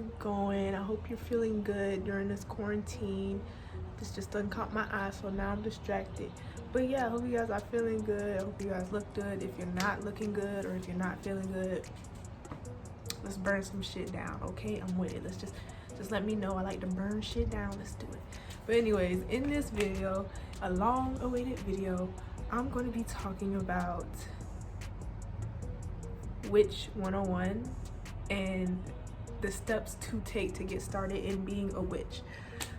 it going? I hope you're feeling good during this quarantine. This just done caught my eye, so now I'm distracted. But yeah, I hope you guys are feeling good. I hope you guys look good. If you're not looking good or if you're not feeling good, let's burn some shit down, okay? I'm with it. Let's just let me know. I like to burn shit down. Let's do it. But anyways, in this video, a long-awaited video, I'm going to be talking about Witch 101 and the steps to take to get started in being a witch.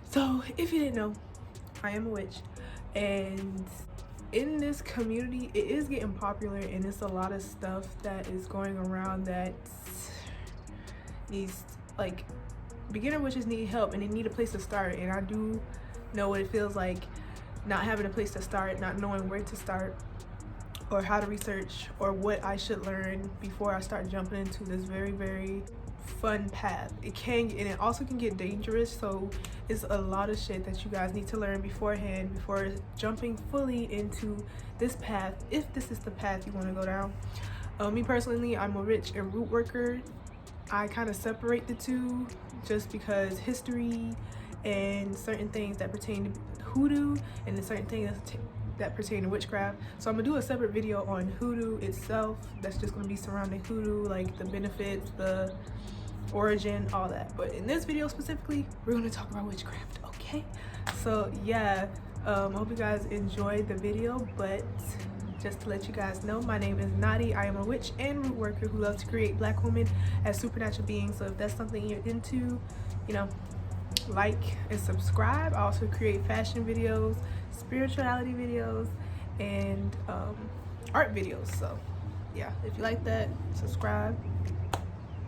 So if you didn't know, I am a witch, and in this community it is getting popular, and it's a lot of stuff that is going around that needs, like, beginner witches need help and they need a place to start. And I do know what it feels like not having a place to start, not knowing where to start or how to research or what I should learn before I start jumping into this very, very fun path. It can, and it also can get dangerous, so it's a lot of shit that you guys need to learn beforehand before jumping fully into this path, if this is the path you want to go down. Me personally, I'm a witch and root worker. I kind of separate the two just because history and certain things that pertain to hoodoo and then certain things that pertain to witchcraft. So I'm gonna do a separate video on hoodoo itself that's just gonna be surrounding hoodoo, like the benefits, the origin, all that. But in this video specifically, we're gonna talk about witchcraft, okay? So yeah, I hope you guys enjoyed the video, but just to let you guys know, my name is Nadi. I am a witch and root worker who loves to create black women as supernatural beings. So if that's something you're into, you know, like and subscribe. I also create fashion videos, spirituality videos, and art videos. So yeah, if you like that, subscribe,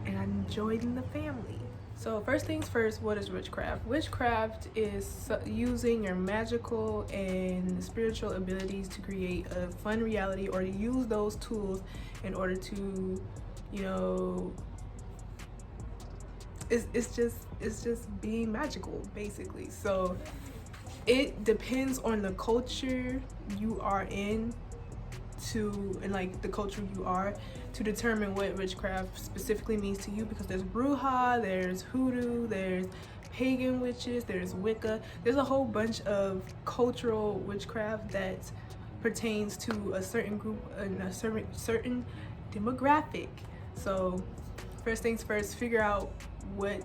and I'm joining the family. So first things first, what is witchcraft? Witchcraft is using your magical and spiritual abilities to create a fun reality, or to use those tools in order to, you know, it's just being magical, basically. So it depends on the culture you are in and like the culture you are, to determine what witchcraft specifically means to you, because there's bruja, there's hoodoo, there's pagan witches, there's Wicca. There's a whole bunch of cultural witchcraft that pertains to a certain group and a certain demographic. So first things first, figure out what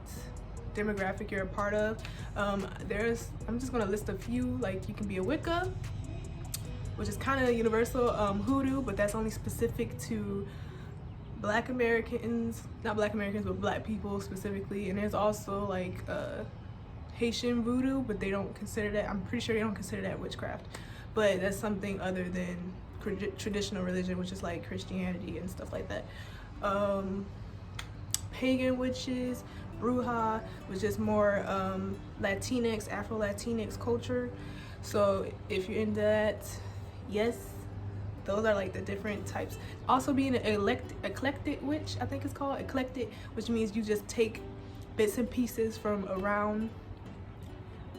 demographic you're a part of. I'm just gonna list a few. Like, you can be a Wicca, which is kind of universal. Hoodoo, but that's only specific to Black Americans, not Black Americans, but Black people specifically. And there's also like Haitian voodoo, but they don't consider that, I'm pretty sure they don't consider that witchcraft, but that's something other than traditional religion, which is like Christianity and stuff like that. Pagan witches, bruja, which is more Latinx, Afro-Latinx culture. So if you're into that, yes, those are like the different types. Also being an eclectic witch, I think it's called eclectic, which means you just take bits and pieces from around.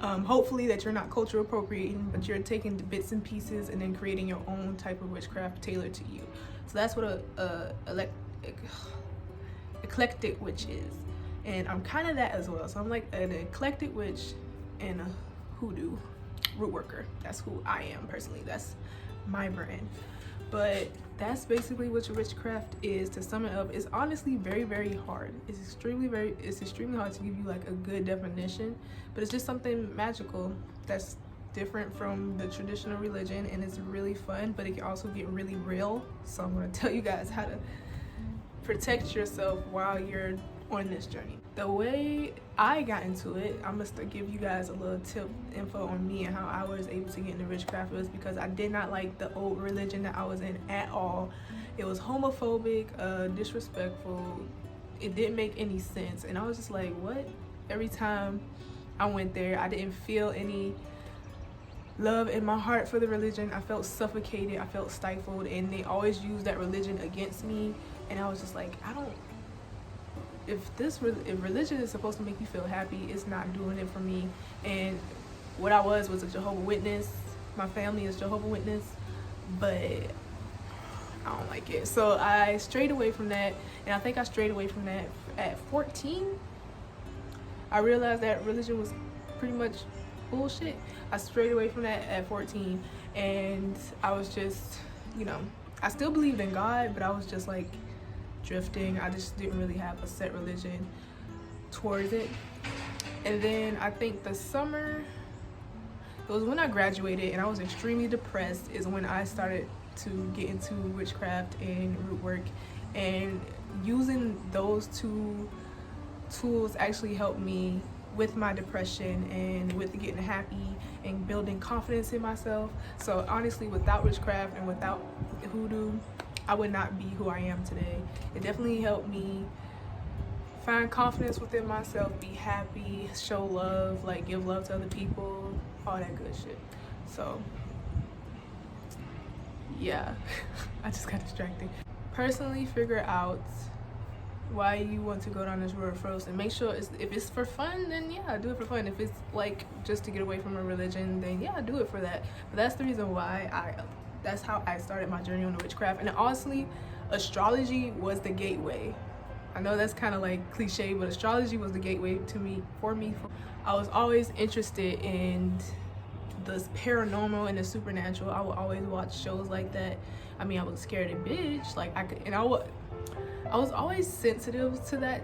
Hopefully that you're not cultural appropriating, but you're taking the bits and pieces and then creating your own type of witchcraft tailored to you. So that's what a eclectic witch is, and I'm kind of that as well. So I'm like an eclectic witch and a hoodoo root worker. That's who I am personally. That's my brand. But that's basically what your witchcraft is. To sum it up, it's honestly very, very hard. It's extremely hard to give you like a good definition, but it's just something magical that's different from the traditional religion, and it's really fun, but it can also get really real. So I'm going to tell you guys how to protect yourself while you're on this journey. The way I got into it, I must give you guys a little info on me and how I was able to get into witchcraft. Was because I did not like the old religion that I was in at all. It was homophobic, disrespectful. It didn't make any sense, and I was just like, what? Every time I went there, I didn't feel any love in my heart for the religion. I felt suffocated, I felt stifled, and they always used that religion against me. And I was just like, if religion is supposed to make you feel happy, it's not doing it for me. And what I was a Jehovah's Witness. My family is Jehovah's Witness, but I don't like it. So I strayed away from that, and I think I strayed away from that at 14. I realized that religion was pretty much bullshit. I strayed away from that at 14, and I was just, you know, I still believed in God, but I was just like drifting. I just didn't really have a set religion towards it. And then I think the summer, it was when I graduated and I was extremely depressed, is when I started to get into witchcraft and root work, and using those two tools actually helped me with my depression and with getting happy and building confidence in myself. So honestly, without witchcraft and without hoodoo, I would not be who I am today. It definitely helped me find confidence within myself, be happy, show love, like give love to other people, all that good shit. So yeah, I just got distracted. Personally, figure out why you want to go down this road first, and make sure if it's for fun, then yeah, do it for fun. If it's like just to get away from a religion, then yeah, do it for that. But that's the reason why that's how I started my journey on the witchcraft. And honestly, astrology was the gateway. I know that's kind of like cliche, but astrology was the gateway to me. I was always interested in the paranormal and the supernatural. I would always watch shows like that. I mean, I was scared of bitch. Like I was always sensitive to that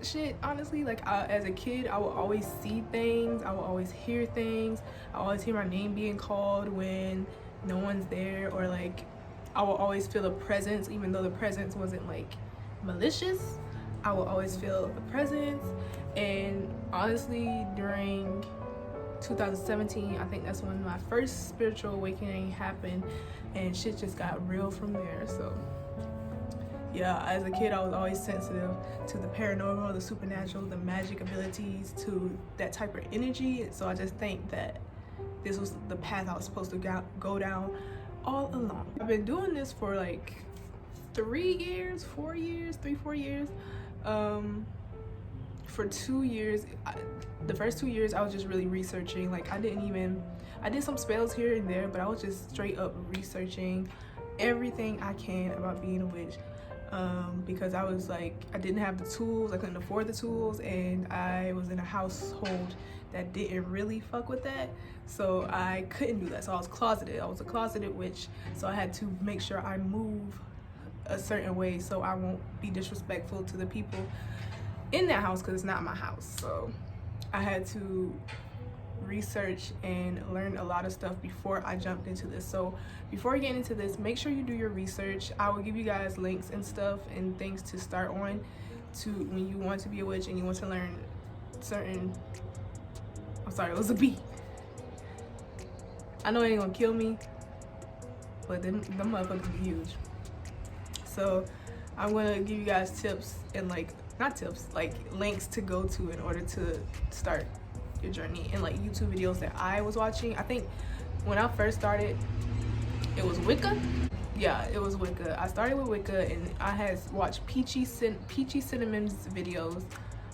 shit, honestly. Like as a kid, I would always see things, I would always hear things, I always hear my name being called when no one's there, or like I would always feel a presence, even though the presence wasn't like malicious. I would always feel the presence. And honestly, during 2017, I think that's when my first spiritual awakening happened, and shit just got real from there. So yeah, as a kid, I was always sensitive to the paranormal, the supernatural, the magic abilities, to that type of energy. So I just think that this was the path I was supposed to go down all along. I've been doing this for like 4 years. For 2 years, the first 2 years, I was just really researching. Like I did some spells here and there, but I was just straight up researching everything I can about being a witch. Because I was like, I didn't have the tools, I couldn't afford the tools, and I was in a household that didn't really fuck with that, so I couldn't do that. So I was closeted. I was a closeted witch, so I had to make sure I move a certain way so I won't be disrespectful to the people in that house, because it's not my house. So I had to research and learn a lot of stuff before I jumped into this. So before you get into this, make sure you do your research. I will give you guys links and stuff and things to start on to when you want to be a witch and you want to learn certain, I'm sorry, it was a bee. I know it ain't gonna kill me, but them motherfuckers be huge. So I'm gonna give you guys tips and like, not tips, like links to go to in order to start your journey, and like YouTube videos that I was watching. I think when I first started, it was Wicca. Yeah, it was Wicca. I started with Wicca, and I had watched Peachy Cinnamon's videos.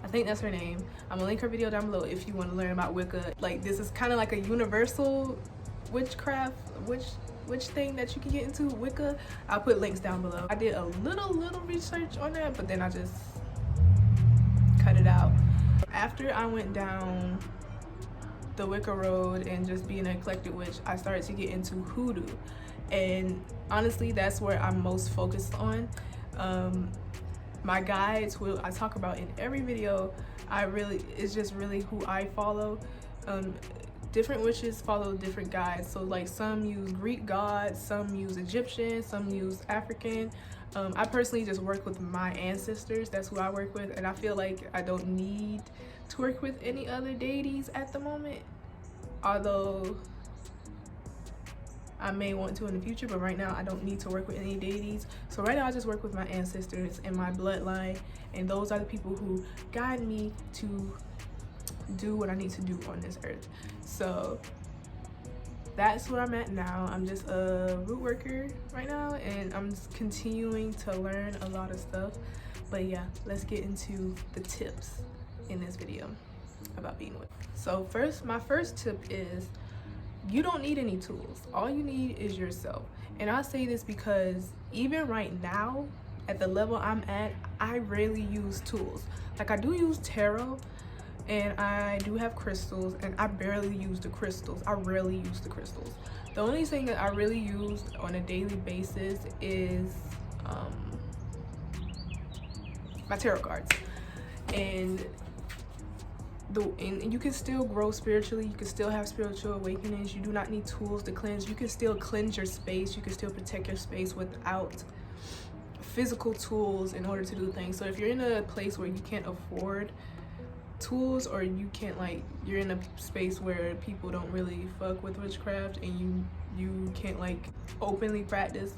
I think that's her name. I'm gonna link her video down below if you want to learn about Wicca. Like, this is kind of like a universal witchcraft, witch thing that you can get into. Wicca, I'll put links down below. I did a little research on that, but then I just cut it out. After I went down the Wicca road and just being an eclectic witch, I started to get into hoodoo, and honestly, that's where I'm most focused on. My guides, who I talk about in every video, it's just really who I follow. Different witches follow different guides. So like, some use Greek gods, some use Egyptian, some use African. I personally just work with my ancestors. That's who I work with, and I feel like I don't need to work with any other deities at the moment, although I may want to in the future. But right now, I don't need to work with any deities. So right now, I just work with my ancestors and my bloodline, and those are the people who guide me to do what I need to do on this earth. So that's where I'm at now. I'm just a root worker right now, and I'm just continuing to learn a lot of stuff. But yeah, let's get into the tips in this video about being a witch. So my first tip is, you don't need any tools. All you need is yourself. And I say this because even right now, at the level I'm at, I rarely use tools. Like, I do use tarot, And I do have crystals, and I barely use the crystals. I rarely use the crystals. The only thing that I really use on a daily basis is my tarot cards. And you can still grow spiritually. You can still have spiritual awakenings. You do not need tools to cleanse. You can still cleanse your space. You can still protect your space without physical tools in order to do things. So if you're in a place where you can't afford tools, or you can't, like, you're in a space where people don't really fuck with witchcraft, and you can't like openly practice,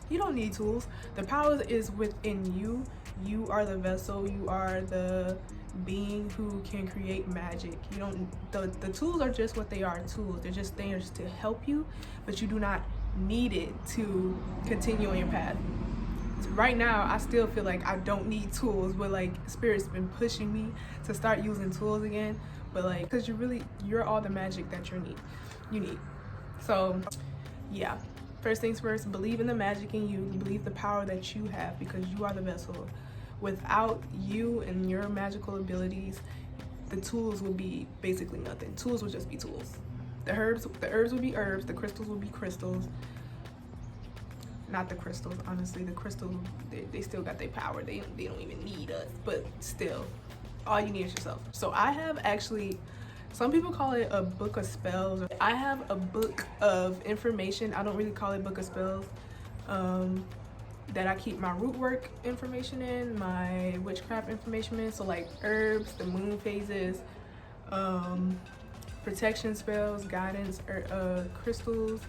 you don't need tools. The power is within you. You are the vessel. You are the being who can create magic. You don't, the tools are just what they are, tools. They're just things to help you, but you do not need it to continue on your path. Right now, I still feel like I don't need tools, but like Spirit's been pushing me to start using tools again. But like, because you're all the magic that you need. So yeah, first things first, believe in the magic in you. Believe the power that you have, because you are the vessel. Without you and your magical abilities, the tools will be basically nothing. Tools will just be tools. The herbs will be herbs. The crystals will be crystals. Not the crystals, honestly. The crystals, they still got their power. They don't even need us, but still, all you need is yourself. So I have actually, some people call it a book of spells. I have a book of information. I don't really call it book of spells. That I keep my root work information in, my witchcraft information in. So like herbs, the moon phases, protection spells, guidance, crystals,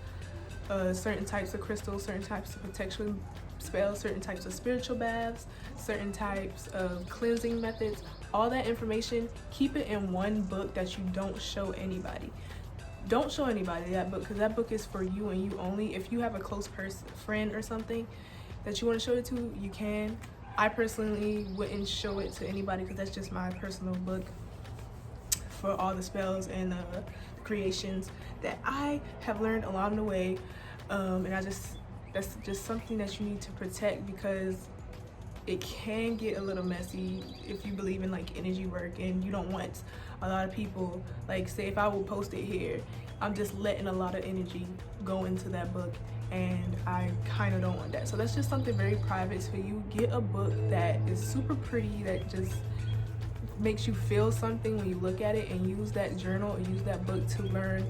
certain types of crystals, certain types of protection spells, certain types of spiritual baths, certain types of cleansing methods. All that information, keep it in one book that you don't show anybody. Don't show anybody that book, because that book is for you and you only. If you have a close friend or something that you want to show it to, you can. I personally wouldn't show it to anybody, because that's just my personal book for all the spells and creations that I have learned along the way. And that's just something that you need to protect, because it can get a little messy if you believe in like energy work, and you don't want a lot of people, like, say if I will post it here, I'm just letting a lot of energy go into that book, and I kind of don't want that. So that's just something very private for you. Get a book that is super pretty, that just makes you feel something when you look at it, and use that journal or use that book to learn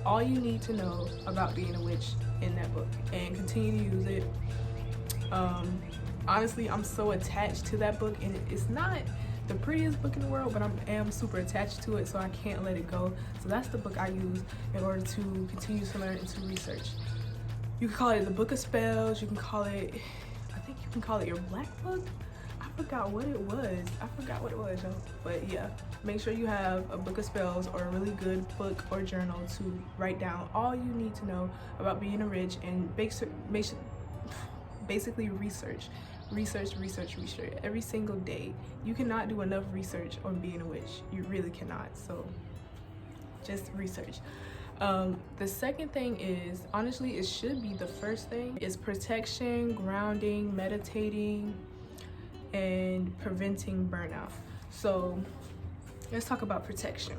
all you need to know about being a witch in that book, and continue to use it. Honestly, I'm so attached to that book, and it's not the prettiest book in the world, but I am super attached to it, so I can't let it go. So that's the book I use in order to continue to learn and to research. You can call it the book of spells. You can call it, I think you can call it your black book. I forgot what it was, y'all. But yeah, make sure you have a book of spells or a really good book or journal to write down all you need to know about being a witch, and basically research every single day. You cannot do enough research on being a witch. You really cannot. So just research. The second thing is, honestly, it should be the first thing, is protection, grounding, meditating, and preventing burnout. So let's talk about protection.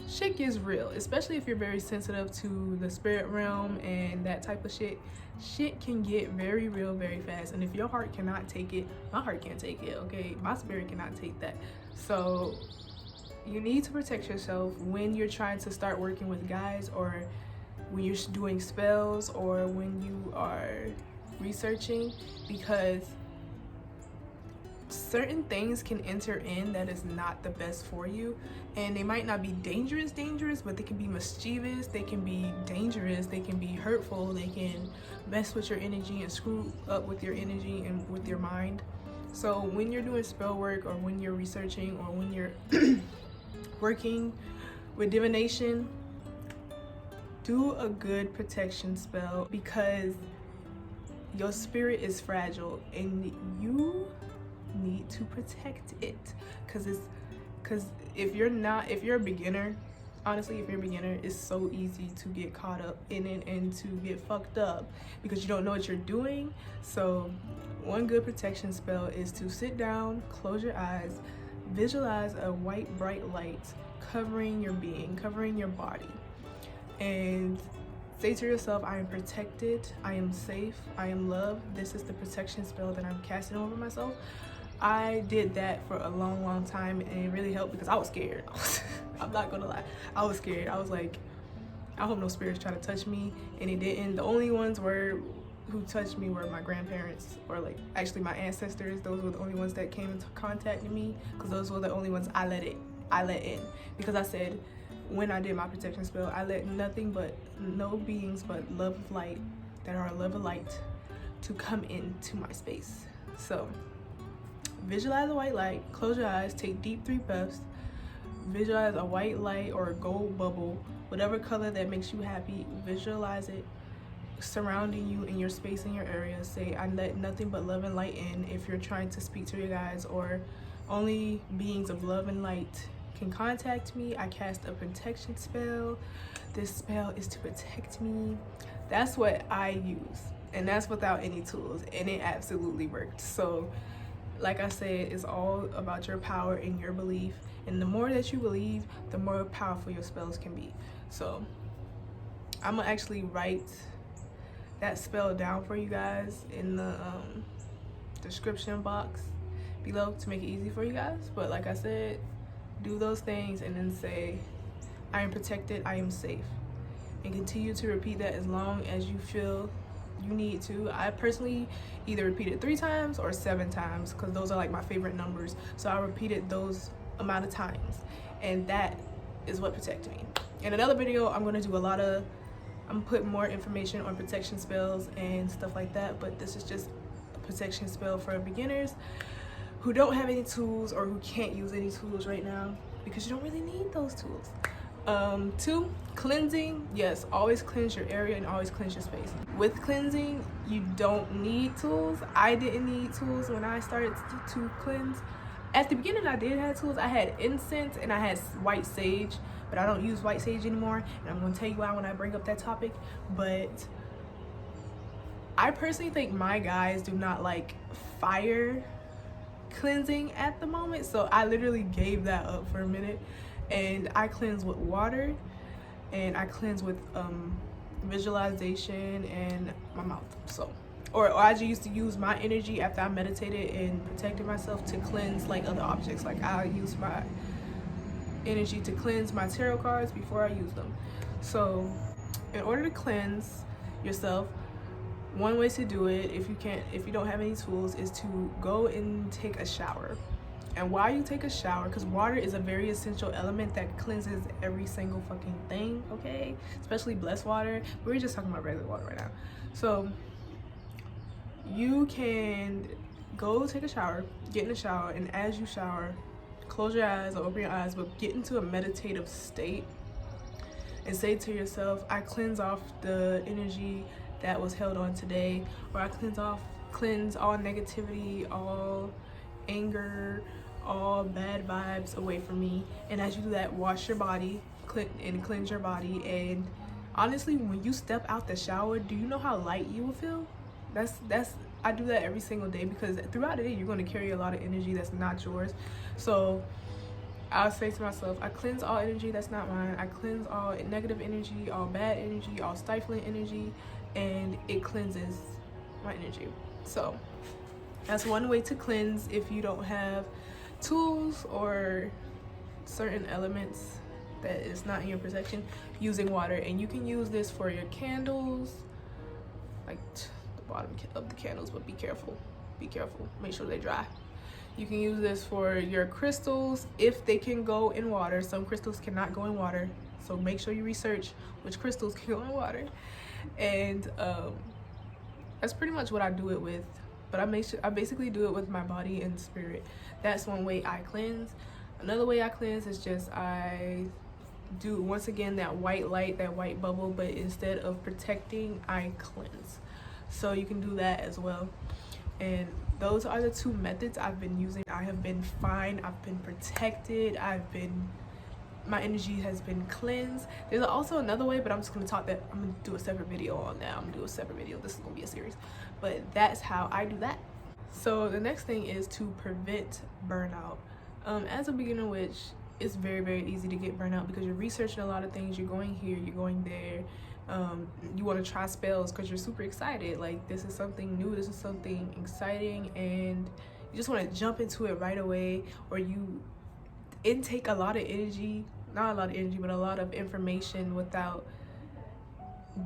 Shit gets real, especially if you're very sensitive to the spirit realm and that type of shit. Shit can get very real very fast, and if your heart cannot take it, my heart can't take it, okay? My spirit cannot take that. So you need to protect yourself when you're trying to start working with guys, or when you're doing spells, or when you are researching, because certain things can enter in that is not the best for you, and they might not be dangerous, but they can be mischievous, they can be dangerous, they can be hurtful, they can mess with your energy and screw up with your energy and with your mind. So when you're doing spell work, or when you're researching, or when you're working with divination, do a good protection spell, because your spirit is fragile and you need to protect it. Because if you're a beginner, honestly, if you're a beginner, it's so easy to get caught up in it and to get fucked up because you don't know what you're doing. So one good protection spell is to sit down, close your eyes, visualize a white bright light covering your being, covering your body, and say to yourself, I am protected, I am safe, I am loved. This is the protection spell that I'm casting over myself. I did that for a long time, and it really helped because I was scared. I'm not gonna lie, I was scared. I was like, I hope no spirits try to touch me, and it didn't. The only ones who touched me were my grandparents, or like actually my ancestors. Those were the only ones that came into contact with me, because those were the only ones I let in, because I said when I did my protection spell, I let no beings but love of light that are love of light to come into my space. So visualize a white light, close your eyes, take deep 3 breaths, visualize a white light or a gold bubble, whatever color that makes you happy, visualize it surrounding you in your space, in your area. Say, I let nothing but love and light in. If you're trying to speak to your guides, or only beings of love and light can contact me, I cast a protection spell. This spell is to protect me. That's what I use, and that's without any tools, and it absolutely worked. So like I said, it's all about your power and your belief, and the more that you believe, the more powerful your spells can be. So I'm gonna actually write that spell down for you guys in the description box below to make it easy for you guys. But like I said, do those things and then say, I am protected, I am safe, and continue to repeat that as long as you feel you need to. I personally either repeat it 3 times or 7 times, because those are like my favorite numbers. So I repeated those amount of times, and that is what protected me. In another video, I'm putting more information on protection spells and stuff like that, but this is just a protection spell for beginners who don't have any tools, or who can't use any tools right now, because you don't really need those tools. 2, cleansing. Yes, always cleanse your area and always cleanse your space. With cleansing, you don't need tools. I didn't need tools when I started to cleanse. At the beginning, I did have tools. I had incense and I had white sage, but I don't use white sage anymore, and I'm going to tell you why when I bring up that topic. But I personally think my guys do not like fire cleansing at the moment, so I literally gave that up for a minute, and I cleanse with water, and I cleanse with visualization and my mouth. So or I just used to use my energy after I meditated and protected myself to cleanse like other objects. Like I use my energy to cleanse my tarot cards before I use them. So in order to cleanse yourself, one way to do it, if you don't have any tools, is to go and take a shower. And while you take a shower, because water is a very essential element that cleanses every single fucking thing, okay? Especially blessed water. We're just talking about regular water right now. So you can go take a shower, get in the shower, and as you shower, close your eyes or open your eyes, but get into a meditative state and say to yourself, I cleanse off the energy that was held on today, or I cleanse all negativity, all anger, all bad vibes away from me. And as you do that, wash your body and cleanse your body. And honestly, when you step out the shower, do you know how light you will feel? I do that every single day, because throughout the day you're going to carry a lot of energy that's not yours. So I'll say to myself, I cleanse all energy that's not mine. I cleanse all negative energy, all bad energy, all stifling energy, and it cleanses my energy. So that's one way to cleanse if you don't have tools or certain elements that is not in your possession, using water. And you can use this for your candles, like the bottom of the candles, but be careful, make sure they dry. You can use this for your crystals if they can go in water. Some crystals cannot go in water, so make sure you research which crystals can go in water. And that's pretty much what I do it with, but I basically do it with my body and spirit. That's one way I cleanse. Another way I cleanse is just I do, once again, that white light, that white bubble, but instead of protecting, I cleanse. So you can do that as well. And those are the 2 methods I've been using. I have been fine, I've been protected, my energy has been cleansed. There's also another way, but I'm just going to do a separate video on that. This is going to be a series, but that's how I do that. So the next thing is to prevent burnout. As a beginner witch, it's very, very easy to get burnt out because you're researching a lot of things. You're going here, you're going there. You want to try spells because you're super excited. Like, this is something new, this is something exciting, and you just want to jump into it right away. Or you intake a lot of energy, not a lot of energy, but a lot of information without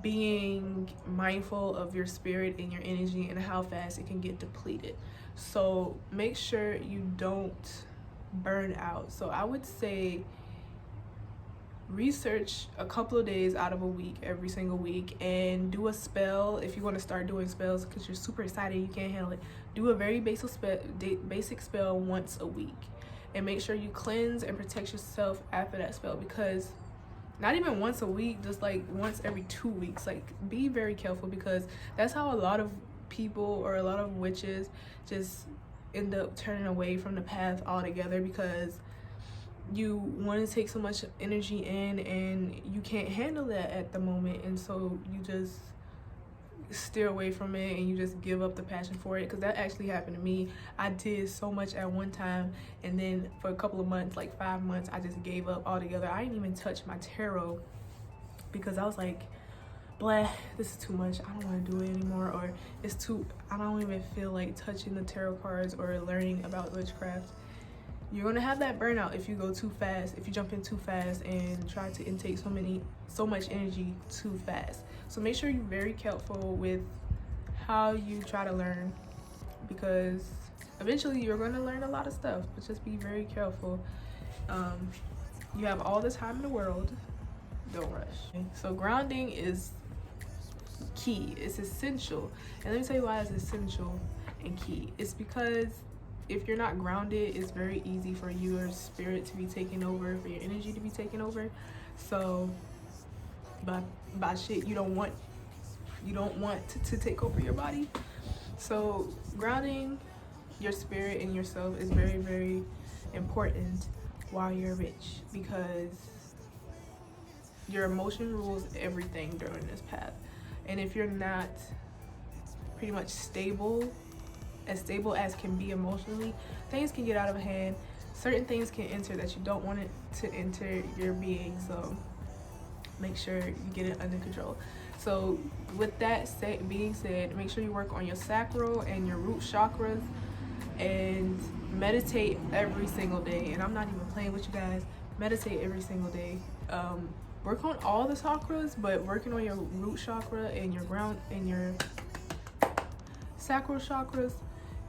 being mindful of your spirit and your energy and how fast it can get depleted. So make sure you don't burn out. So I would say research a couple of days out of a week, every single week, and do a spell. If you want to start doing spells because you're super excited, you can't handle it, do a very basic spell once a week, and make sure you cleanse and protect yourself after that spell. Because not even once a week, just like once every 2 weeks. Like, be very careful, because that's how a lot of people or a lot of witches just end up turning away from the path altogether, because you want to take so much energy in and you can't handle that at the moment, and so you just steer away from it and you just give up the passion for it. Because that actually happened to me. I did so much at one time, and then for a couple of months, like 5 months, I just gave up altogether. I didn't even touch my tarot because I was like, blah, this is too much, I don't want to do it anymore, or it's too, I don't even feel like touching the tarot cards or learning about witchcraft. You're gonna have that burnout if you go too fast, if you jump in too fast and try to intake so much energy too fast. So make sure you're very careful with how you try to learn, because eventually you're gonna learn a lot of stuff, but just be very careful. You have all the time in the world, don't rush. So grounding is key, it's essential. And let me tell you why it's essential and key. It's because if you're not grounded, it's very easy for your spirit to be taken over, for your energy to be taken over. So by shit you don't want to take over your body. So grounding your spirit and yourself is very, very important while you're rich, because your emotion rules everything during this path. And if you're not pretty much stable as can be emotionally, things can get out of hand. Certain things can enter that you don't want it to enter your being. So make sure you get it under control. So with that being said, make sure you work on your sacral and your root chakras, and meditate every single day. And I'm not even playing with you guys. Meditate every single day. Work on all the chakras, but working on your root chakra and your ground and your sacral chakras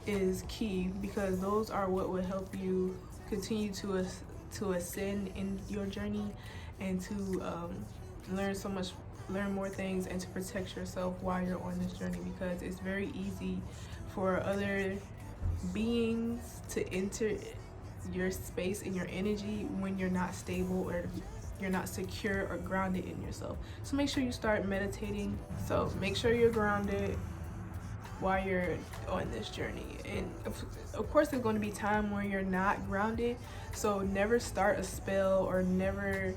is key, because those are what will help you continue to ascend in your journey, and to learn more things, and to protect yourself while you're on this journey. Because it's very easy for other beings to enter your space and your energy when you're not stable or you're not secure or grounded in yourself. So make sure you start meditating. So make sure you're grounded while you're on this journey. And of course there's going to be time where you're not grounded, so never start a spell, or never,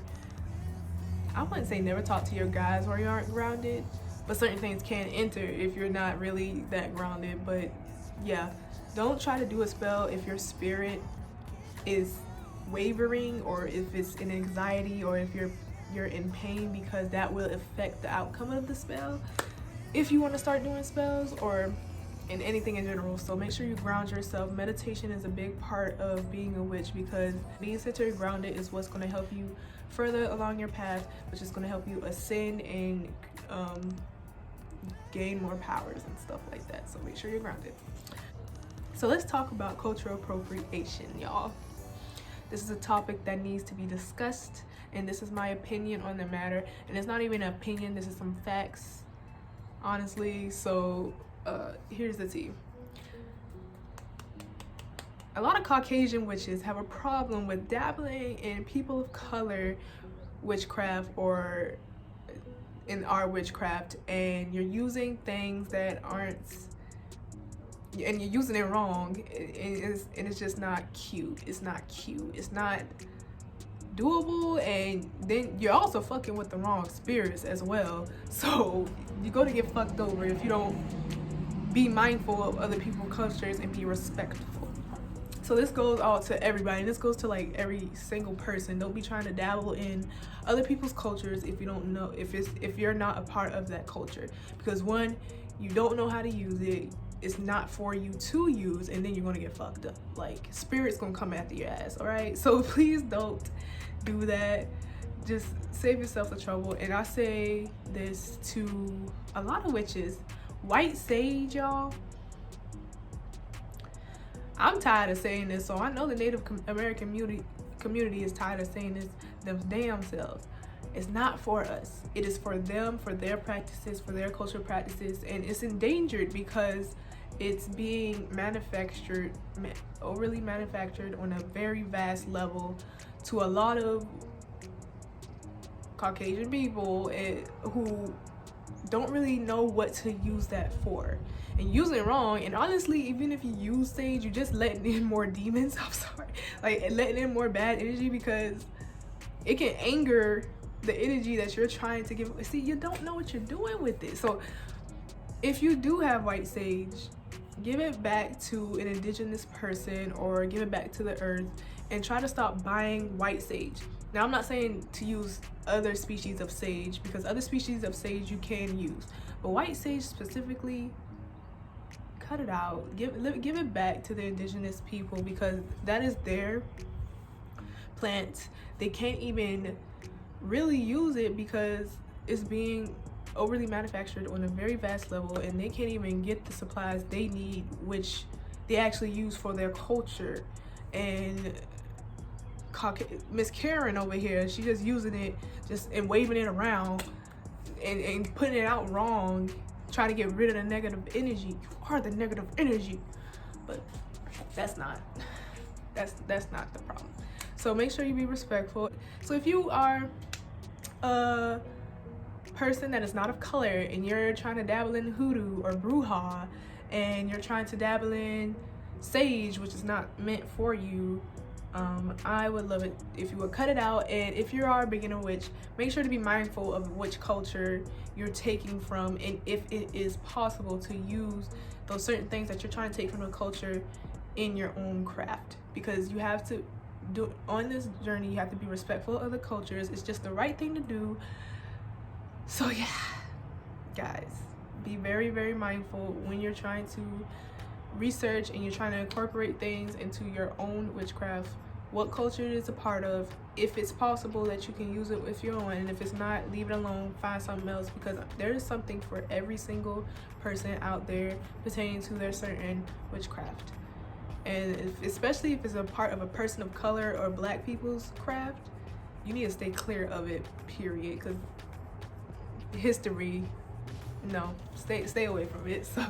I wouldn't say never talk to your guides where you aren't grounded, but certain things can enter if you're not really that grounded. But yeah, don't try to do a spell if your spirit is wavering, or if it's in anxiety, or if you're in pain, because that will affect the outcome of the spell if you want to start doing spells or in anything in general. So make sure you ground yourself. Meditation is a big part of being a witch, because being centered, grounded is what's going to help you further along your path, which is going to help you ascend and gain more powers and stuff like that. So make sure you're grounded. So let's talk about cultural appropriation, y'all. This is a topic that needs to be discussed, and this is my opinion on the matter. And it's not even an opinion, this is some facts, honestly. So here's the tea. A lot of Caucasian witches have a problem with dabbling in people of color witchcraft, or in our witchcraft, and you're using things that aren't, and you're using it wrong, and it's just not cute. It's not cute. It's not doable, and then you're also fucking with the wrong spirits as well. So you're going to get fucked over if you don't be mindful of other people's cultures and be respectful. So this goes out to everybody. This goes to like every single person. Don't be trying to dabble in other people's cultures if you don't know, if you're not a part of that culture. Because one, you don't know how to use it. It's not for you to use, and then you're gonna get fucked up. Like, spirit's gonna come after your ass, all right? So please don't do that. Just save yourself the trouble. And I say this to a lot of witches. White sage, y'all. I'm tired of saying this, so I know the Native American community is tired of saying this them damn selves. It's not for us. It is for them, for their practices, for their cultural practices, and it's endangered because it's being manufactured, overly manufactured on a very vast level to a lot of Caucasian people who don't really know what to use that for, and using it wrong. And honestly, even if you use sage, you're just letting in more demons. I'm sorry, like letting in more bad energy, because it can anger the energy that you're trying to give. See, you don't know what you're doing with it. So if you do have white sage, give it back to an indigenous person or give it back to the earth, and try to stop buying white sage. Now, I'm not saying to use other species of sage, because other species of sage you can use, but white sage specifically, cut it out. Give it back to the indigenous people, because that is their plant. They can't even really use it because it's being overly manufactured on a very vast level, and they can't even get the supplies they need, which they actually use for their culture. And Miss Karen over here, she just using it and waving it around and putting it out wrong, trying to get rid of the negative energy. You are the negative energy, but that's not the problem. So make sure you be respectful. So if you are a person that is not of color and you're trying to dabble in hoodoo or bruja, and you're trying to dabble in sage, which is not meant for you, I would love it if you would cut it out. And if you are a beginner witch, make sure to be mindful of which culture you're taking from, and if it is possible to use those certain things that you're trying to take from the culture in your own craft, because you have to do, on this journey, you have to be respectful of the cultures. It's just the right thing to do. So yeah, guys, be very, very mindful when you're trying to research and you're trying to incorporate things into your own witchcraft, what culture it is a part of. If it's possible that you can use it with your own, and if it's not, leave it alone, find something else, because there is something for every single person out there pertaining to their certain witchcraft. And especially if it's a part of a person of color or black people's craft, you need to stay clear of it, period, because history, no, stay away from it. So,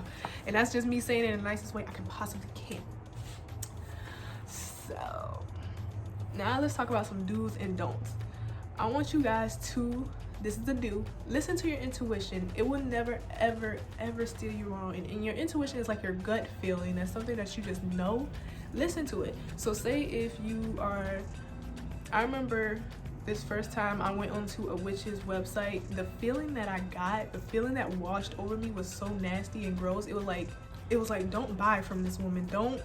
and that's just me saying it in the nicest way I can possibly can. So now let's talk about some do's and don'ts. I want you guys to, this is the do, listen to your intuition. It will never ever ever steer you wrong, and your intuition is like your gut feeling. That's something that you just know. Listen to it. So say if you are, I remember this first time I went onto a witch's website, the feeling that I got, the feeling that washed over me was so nasty and gross. It was like don't buy from this woman, don't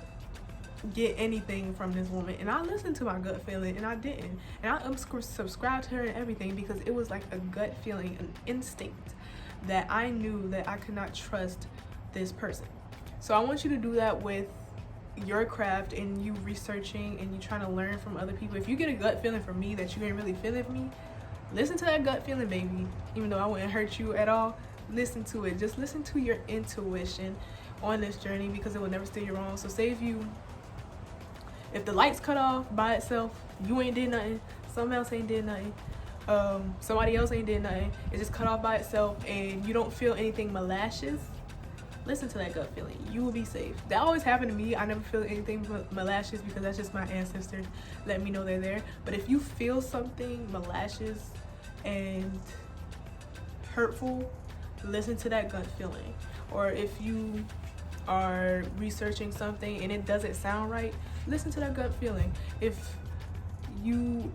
get anything from this woman. And I listened to my gut feeling, and I didn't, and I subscribed to her and everything, because it was like a gut feeling, an instinct that I knew that I could not trust this person. So I want you to do that with your craft, and you researching and you trying to learn from other people. If you get a gut feeling from me that you ain't really feeling me, listen to that gut feeling, baby. Even though I wouldn't hurt you at all, listen to it. Just listen to your intuition on this journey, because it will never steer you wrong. So say if the lights cut off by itself, you ain't did nothing, someone else ain't did nothing, somebody else ain't did nothing, it just cut off by itself, and you don't feel anything malicious, listen to that gut feeling. You will be safe. That always happened to me. I never feel anything malicious, because that's just my ancestors let me know they're there. But if you feel something malicious and hurtful, listen to that gut feeling. Or if you are researching something and it doesn't sound right, listen to that gut feeling. If you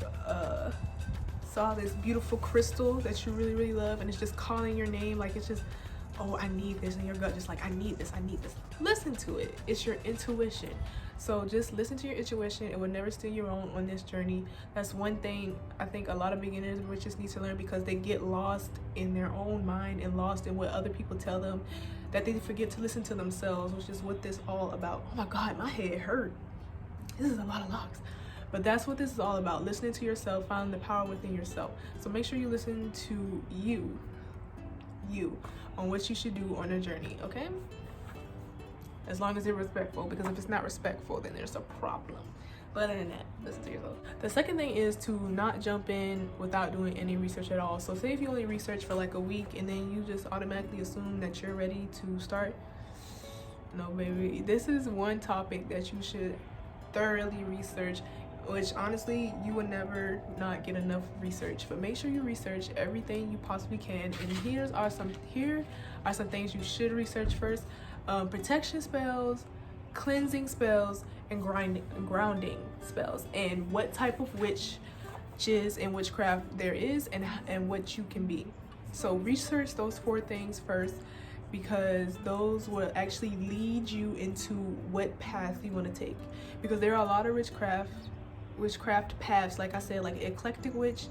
saw this beautiful crystal that you really, really love, and it's just calling your name, like it's just oh, I need this, and your gut just like, I need this, I need this. Listen to it. It's your intuition. So just listen to your intuition. It will never steer you wrong on this journey. That's one thing I think a lot of beginners and witches need to learn, because they get lost in their own mind and lost in what other people tell them, that they forget to listen to themselves, which is what this is all about. Oh my God, my head hurt. This is a lot of locks. But that's what this is all about, listening to yourself, finding the power within yourself. So make sure you listen to you on what you should do on a journey, okay? As long as you're respectful, because if it's not respectful, then there's a problem. But other than that, listen to yourself. The second thing is to not jump in without doing any research at all. So say if you only research for like a week and then you just automatically assume that you're ready to start. No, baby. This is one topic that you should thoroughly research, which honestly you will never not get enough research. But make sure you research everything you possibly can. And here are some things you should research first. Protection spells, cleansing spells, and grounding spells, and what type of witches and witchcraft there is, and what you can be. So research those 4 things first, because those will actually lead you into what path you want to take. Because there are a lot of witchcraft paths, like I said, like eclectic witch,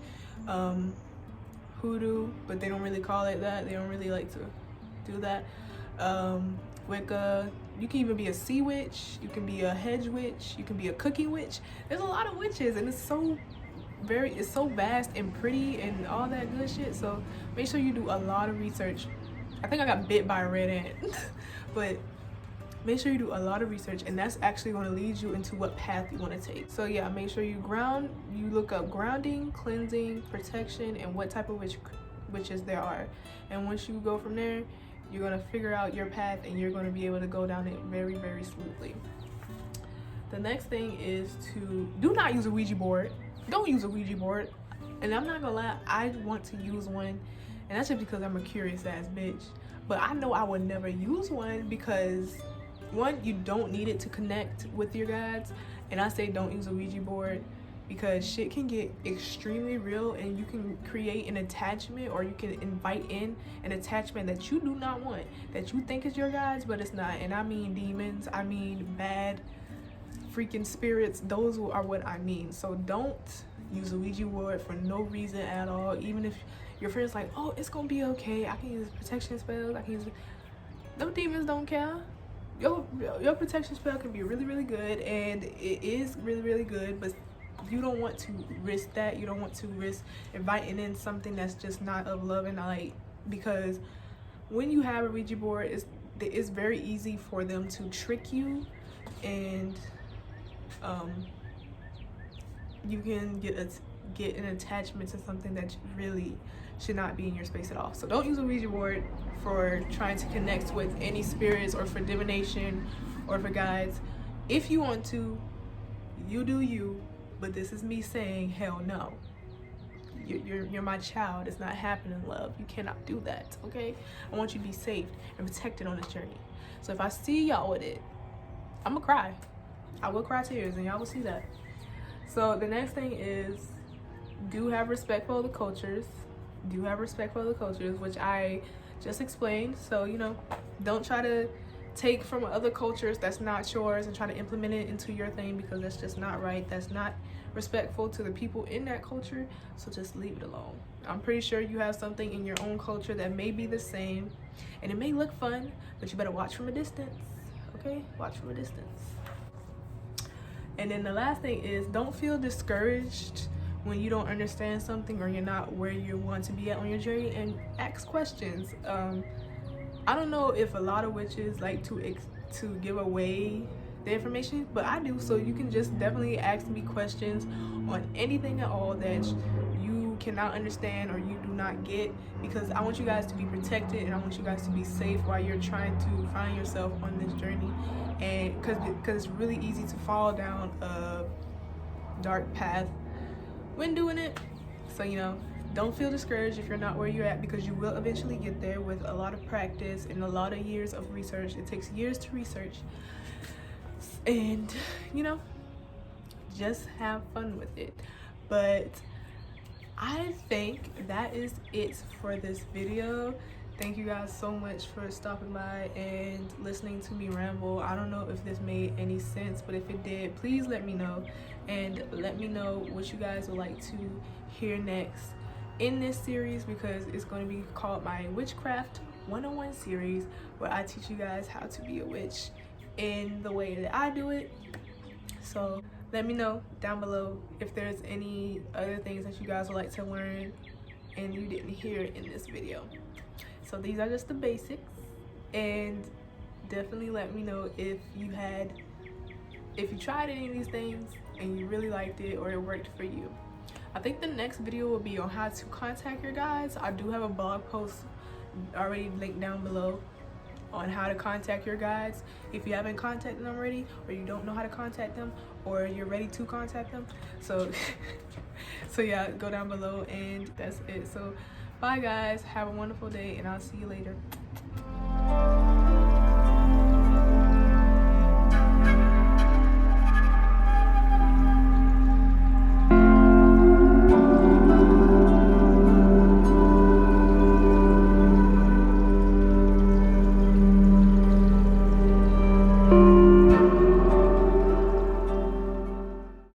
hoodoo, but they don't really call it that. They don't really like to do that. Wicca. You can even be a sea witch, you can be a hedge witch, you can be a cooking witch. There's a lot of witches, and it's so vast and pretty and all that good shit. So make sure you do a lot of research. I think I got bit by a red ant. But make sure you do a lot of research, and that's actually going to lead you into what path you want to take. So yeah, make sure you look up grounding, cleansing, protection, and what type of witches there are. And once you go from there, you're going to figure out your path, and you're going to be able to go down it very, very smoothly. The next thing is to do not use a Ouija board. Don't use a Ouija board. And I'm not going to lie, I want to use one, and that's just because I'm a curious ass bitch. But I know I would never use one because, one, you don't need it to connect with your guides. And I say don't use a Ouija board because shit can get extremely real, and you can create an attachment, or you can invite in an attachment that you do not want, that you think is your guides, but it's not. And I mean demons, I mean bad freaking spirits. Those are what I mean. So don't use a Ouija board for no reason at all. Even if your friend's like, oh, it's gonna be okay, I can use protection spells, I can use, them demons don't care. Your protection spell can be really, really good, and it is really, really good, but you don't want to risk that. You don't want to risk inviting in something that's just not of love and light, because when you have a Ouija board, it's very easy for them to trick you, and you can get an attachment to something that really should not be in your space at all. So don't use a Ouija board for trying to connect with any spirits, or for divination, or for guides. If you want to, you do you. But this is me saying, hell no. You're my child. It's not happening, love. You cannot do that, okay? I want you to be safe and protected on this journey. So if I see y'all with it, I'm gonna cry. I will cry tears, and y'all will see that. So the next thing is, do have respect for other cultures. Do have respect for other cultures, which I just explained. So, don't try to take from other cultures that's not yours and try to implement it into your thing, because that's just not right. That's not respectful to the people in that culture. So just leave it alone. I'm pretty sure you have something in your own culture that may be the same, and it may look fun, but you better watch from a distance, okay? Watch from a distance. And then the last thing is, don't feel discouraged when you don't understand something, or you're not where you want to be at on your journey, and ask questions. I don't know if a lot of witches like to give away the information, but I do. So you can just definitely ask me questions on anything at all that you cannot understand or you do not get, because I want you guys to be protected, and I want you guys to be safe while you're trying to find yourself on this journey. And because it's really easy to fall down a dark path when doing it. So don't feel discouraged if you're not where you're at, because you will eventually get there with a lot of practice and a lot of years of research. It takes years to research, and just have fun with it. But I think that is it for this video. Thank you guys so much for stopping by and listening to me ramble. I don't know if this made any sense, but if it did, please let me know. And let me know what you guys would like to hear next in this series, because it's going to be called my Witchcraft 101 series, where I teach you guys how to be a witch in the way that I do it. So let me know down below if there's any other things that you guys would like to learn and you didn't hear in this video. So these are just the basics, and definitely let me know if you tried any of these things and you really liked it or it worked for you. I think the next video will be on how to contact your guides. I do have a blog post already linked down below on how to contact your guides if you haven't contacted them already, or you don't know how to contact them, or you're ready to contact them. So so yeah, go down below, and that's it. So bye guys, have a wonderful day, and I'll see you later.